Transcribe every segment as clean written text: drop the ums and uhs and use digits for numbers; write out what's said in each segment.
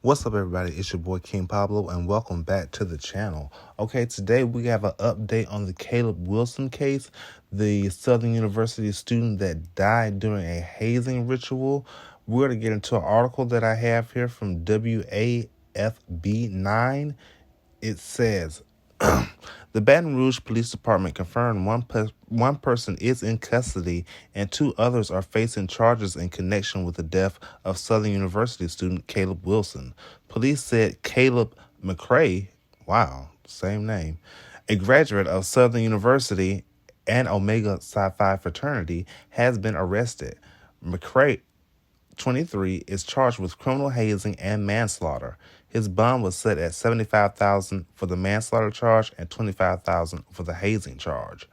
What's up, everybody? It's your boy King Pablo, and welcome back to the channel. Okay, today we have an update on the Caleb Wilson case, the Southern University student that died during a hazing ritual. We're going to get into an article that I have here from WAFB9. It says, the Baton Rouge Police Department confirmed one person is in custody and two others are facing charges in connection with the death of Southern University student Caleb Wilson. Police said Caleb McCray, wow, same name, a graduate of Southern University and Omega Psi Phi fraternity, has been arrested. McCray, 23, is charged with criminal hazing and manslaughter. His bond was set at $75,000 for the manslaughter charge and $25,000 for the hazing charge.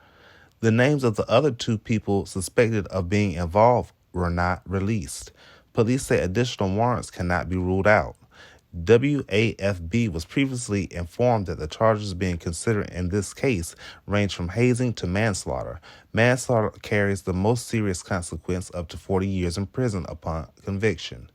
The names of the other two people suspected of being involved were not released. Police say additional warrants cannot be ruled out. WAFB was previously informed that the charges being considered in this case range from hazing to manslaughter. Manslaughter carries the most serious consequence, up to 40 years in prison upon conviction.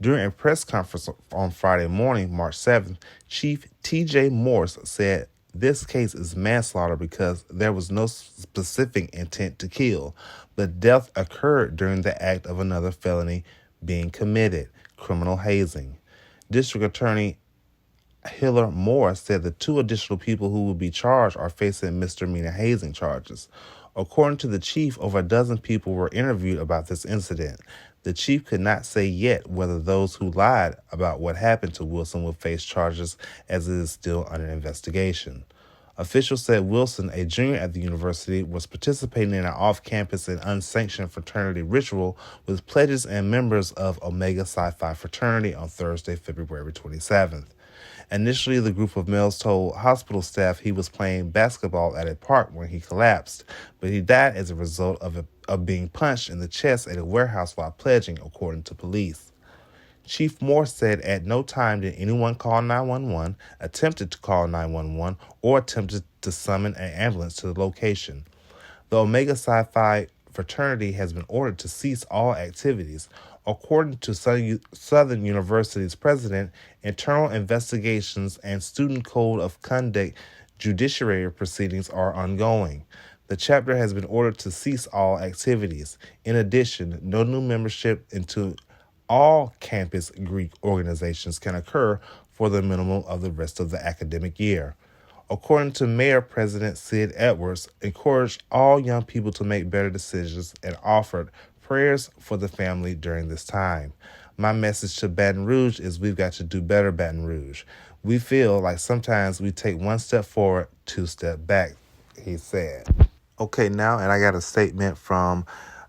During a press conference on Friday morning, March 7th, Chief T.J. Morse said this case is manslaughter because there was no specific intent to kill, but death occurred during the act of another felony being committed, criminal hazing. District Attorney Hiller Moore said the two additional people who will be charged are facing misdemeanor hazing charges. According to the chief, over a dozen people were interviewed about this incident. The chief could not say yet whether those who lied about what happened to Wilson will face charges, as it is still under investigation. Officials said Wilson, a junior at the university, was participating in an off-campus and unsanctioned fraternity ritual with pledges and members of Omega Psi Phi fraternity on Thursday, February 27th. Initially, the group of males told hospital staff he was playing basketball at a park when he collapsed, but he died as a result of being punched in the chest at a warehouse while pledging, according to police. Chief Moore said at no time did anyone call 911, attempted to call 911, or attempted to summon an ambulance to the location. The Omega Psi Phi fraternity has been ordered to cease all activities. According to Southern University's president, internal investigations and student code of conduct judiciary proceedings are ongoing. The chapter has been ordered to cease all activities. In addition, no new membership into all campus Greek organizations can occur for the minimum of the rest of the academic year. According to Mayor President Sid Edwards, encouraged all young people to make better decisions and offered prayers for the family during this time. My message to Baton Rouge is we've got to do better, Baton Rouge. We feel like sometimes we take one step forward, two steps back, he said. Okay, now, and I got a statement from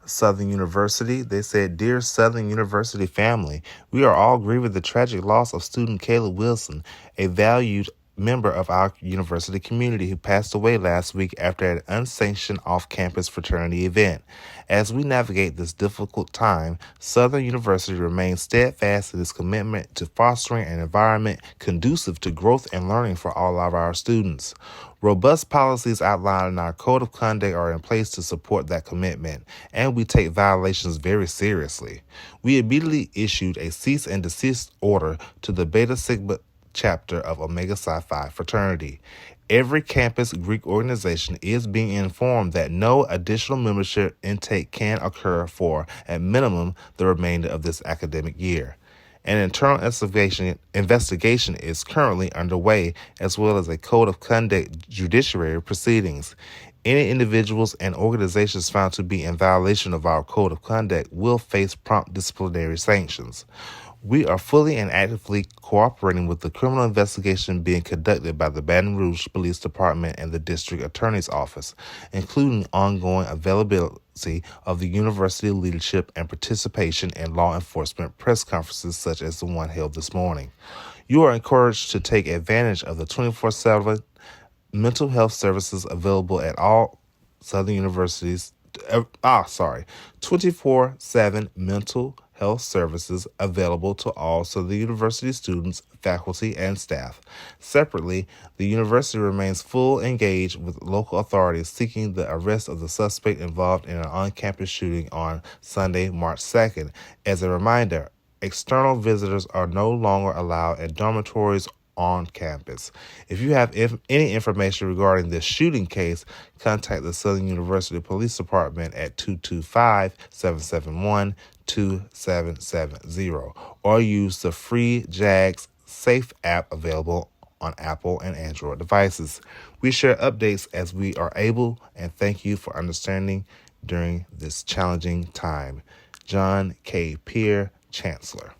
Southern University. They said, "Dear Southern University family, we are all grieving the tragic loss of student Caleb Wilson, a valued member of our university community who passed away last week after an unsanctioned off-campus fraternity event. As we navigate this difficult time, Southern University remains steadfast in its commitment to fostering an environment conducive to growth and learning for all of our students. Robust policies outlined in our Code of Conduct are in place to support that commitment, and we take violations very seriously. We immediately issued a cease and desist order to the Beta Sigma chapter of Omega Psi Phi fraternity. Every campus Greek organization is being informed that no additional membership intake can occur for, at minimum, the remainder of this academic year. An internal investigation is currently underway, as well as a code of conduct judiciary proceedings. Any individuals and organizations found to be in violation of our code of conduct will face prompt disciplinary sanctions. We are fully and actively cooperating with the criminal investigation being conducted by the Baton Rouge Police Department and the District Attorney's Office, including ongoing availability of the university leadership and participation in law enforcement press conferences such as the one held this morning. You are encouraged to take advantage of the 24/7 mental health services available at all Southern Universities. 24/7 mental health services available to all Southern University students, faculty, and staff. Separately, the university remains fully engaged with local authorities seeking the arrest of the suspect involved in an on-campus shooting on Sunday, March 2nd. As a reminder, External visitors are no longer allowed in dormitories on campus. If you have any information regarding this shooting case, contact the Southern University Police Department at 225-771-2770 or use the free JAGS Safe app available on Apple and Android devices. We share updates as we are able, and thank you for understanding during this challenging time. John K. Peer, Chancellor.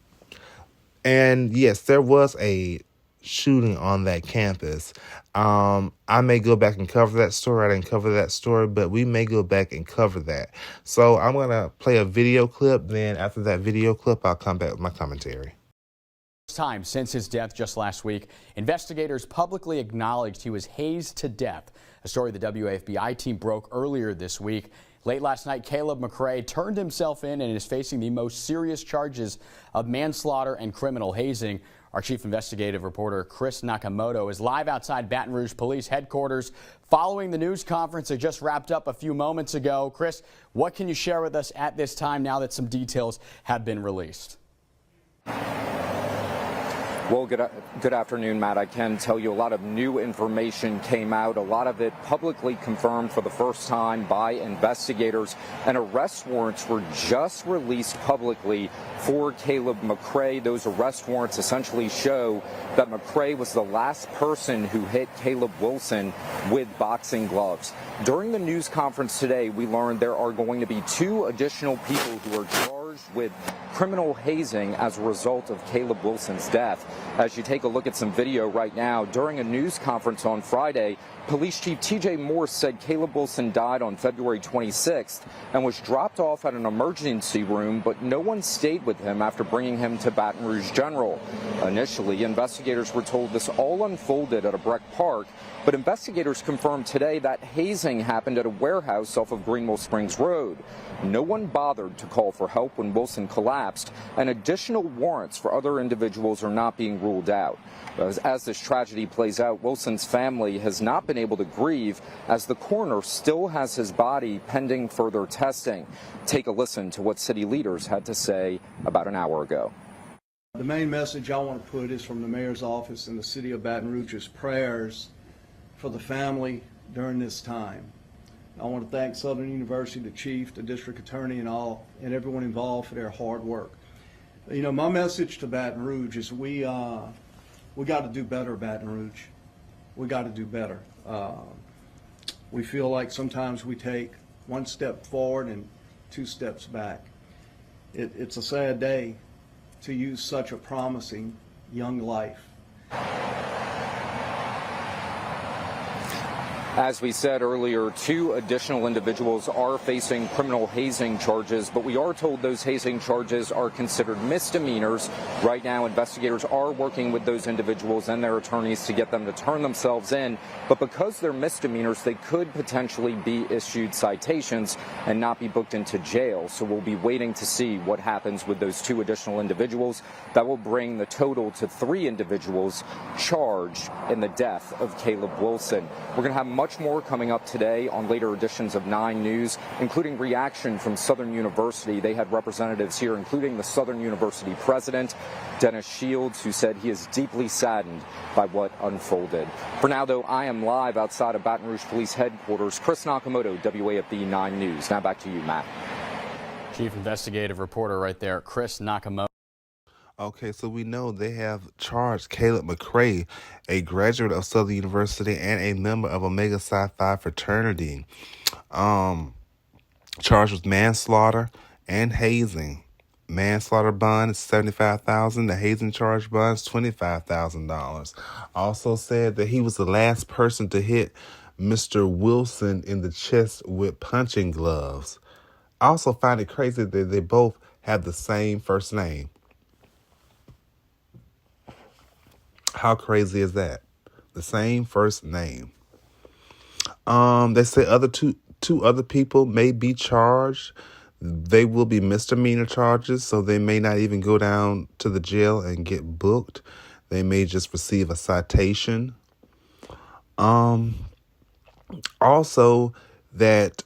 And yes, there was a shooting on that campus. I may go back and cover that story. I didn't cover that story, but we may go back and cover that. So I'm going to play a video clip. Then after that video clip, I'll come back with my commentary. Time since his death just last week, investigators publicly acknowledged he was hazed to death, a story the WAFBI team broke earlier this week. Late last night, Caleb McCray turned himself in and is facing the most serious charges of manslaughter and criminal hazing. Our chief investigative reporter, Chris Nakamoto, is live outside Baton Rouge Police Headquarters following the news conference that just wrapped up a few moments ago. Chris, what can you share with us at this time now that some details have been released? Well, good afternoon, Matt. I can tell you a lot of new information came out, a lot of it publicly confirmed for the first time by investigators, and arrest warrants were just released publicly for Caleb McCray. Those arrest warrants essentially show that McCray was the last person who hit Caleb Wilson with boxing gloves. During the news conference today, we learned there are going to be 2 additional people who are charged with criminal hazing as a result of Caleb Wilson's death. As you take a look at some video right now, during a news conference on Friday, Police Chief T.J. Morse said Caleb Wilson died on February 26th and was dropped off at an emergency room, but no one stayed with him after bringing him to Baton Rouge General. Initially, investigators were told this all unfolded at a Breck Park, but investigators confirmed today that hazing happened at a warehouse off of Greenville Springs Road. No one bothered to call for help when Wilson collapsed, and additional warrants for other individuals are not being ruled out. As this tragedy plays out, Wilson's family has not been able to grieve as the coroner still has his body pending further testing. Take a listen to what city leaders had to say about an hour ago. The main message I want to put is from the mayor's office and the city of Baton Rouge's prayers for the family during this time. I want to thank Southern University, the chief, the district attorney, and everyone involved for their hard work. You know, my message to Baton Rouge is we got to do better, Baton Rouge. We got to do better. We feel like sometimes we take 1 step forward and 2 steps back. It's a sad day to use such a promising young life. As we said earlier, 2 additional individuals are facing criminal hazing charges, but we are told those hazing charges are considered misdemeanors. Right now, investigators are working with those individuals and their attorneys to get them to turn themselves in, but because they're misdemeanors, they could potentially be issued citations and not be booked into jail. So we'll be waiting to see what happens with those 2 additional individuals. That will bring the total to 3 individuals charged in the death of Caleb Wilson. We're going to have much more coming up today on later editions of 9 News, including reaction from Southern University. They had representatives here, including the Southern University president, Dennis Shields, who said he is deeply saddened by what unfolded. For now, though, I am live outside of Baton Rouge Police Headquarters. Chris Nakamoto, WAFB 9 News. Now back to you, Matt. Chief investigative reporter right there, Chris Nakamoto. Okay, so we know they have charged Caleb McCray, a graduate of Southern University and a member of Omega Psi Phi fraternity, charged with manslaughter and hazing. Manslaughter bond is $75,000. The hazing charge bond is $25,000. Also said that he was the last person to hit Mr. Wilson in the chest with punching gloves. I also find it crazy that they both have the same first name. How crazy is that? The same first name. They say two other people may be charged. They will be misdemeanor charges, so they may not even go down to the jail and get booked. They may just receive a citation. Also, that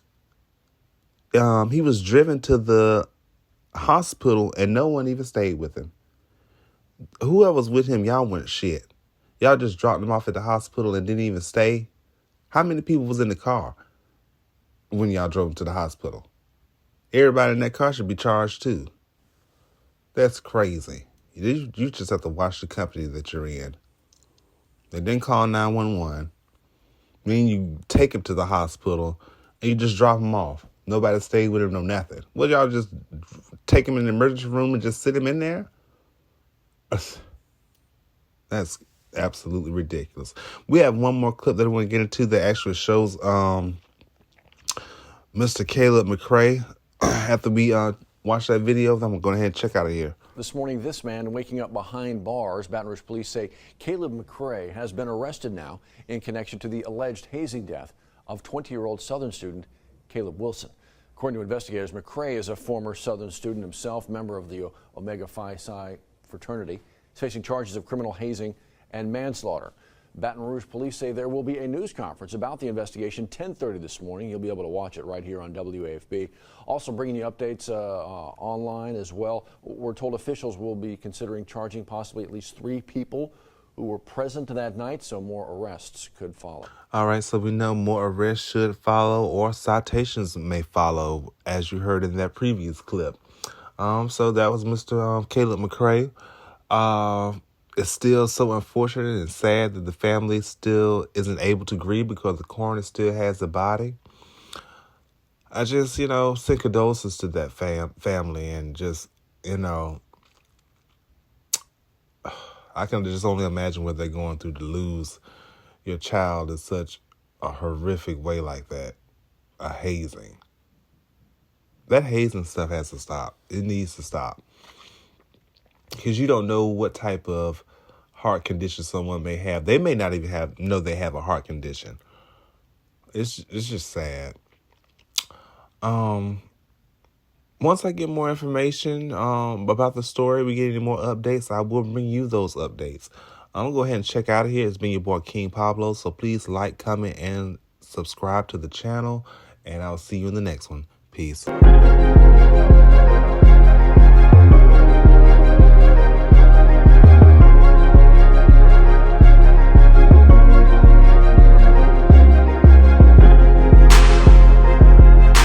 he was driven to the hospital and no one even stayed with him. Whoever was with him, y'all weren't shit. Y'all just dropped him off at the hospital and didn't even stay. How many people was in the car when y'all drove him to the hospital? Everybody in that car should be charged too. That's crazy. You just have to watch the company that you're in. They didn't call 911. Then you take him to the hospital and you just drop him off. Nobody stayed with him, no nothing. Well, y'all just take him in the emergency room and just sit him in there? That's absolutely ridiculous. We have one more clip that I want to get into that actually shows Mr. Caleb McCray. After we watch that video, I'm going to go ahead and check out of here. This morning, this man waking up behind bars. Baton Rouge police say Caleb McCray has been arrested now in connection to the alleged hazing death of 20-year-old Southern student Caleb Wilson. According to investigators, McCray is a former Southern student himself, member of the Omega Phi Psi fraternity. He's facing charges of criminal hazing and manslaughter. Baton Rouge police say there will be a news conference about the investigation 10:30 this morning. You'll be able to watch it right here on WAFB. Also bringing you updates online as well. We're told officials will be considering charging possibly at least 3 people who were present that night, so more arrests could follow. All right, so we know more arrests should follow or citations may follow, as you heard in that previous clip. So that was Mr. Caleb McCray. It's still so unfortunate and sad that the family still isn't able to grieve because the coroner still has the body. I just, send condolences to that family and just, I can just only imagine what they're going through to lose your child in such a horrific way like that. A hazing. That hazing stuff has to stop. It needs to stop. Because you don't know what type of heart condition someone may have. They may not even know they have a heart condition. It's just sad. Once I get more information about the story, we get any more updates, I will bring you those updates. I'm going to go ahead and check out of here. It's been your boy King Pablo. So please like, comment, and subscribe to the channel. And I'll see you in the next one. Peace.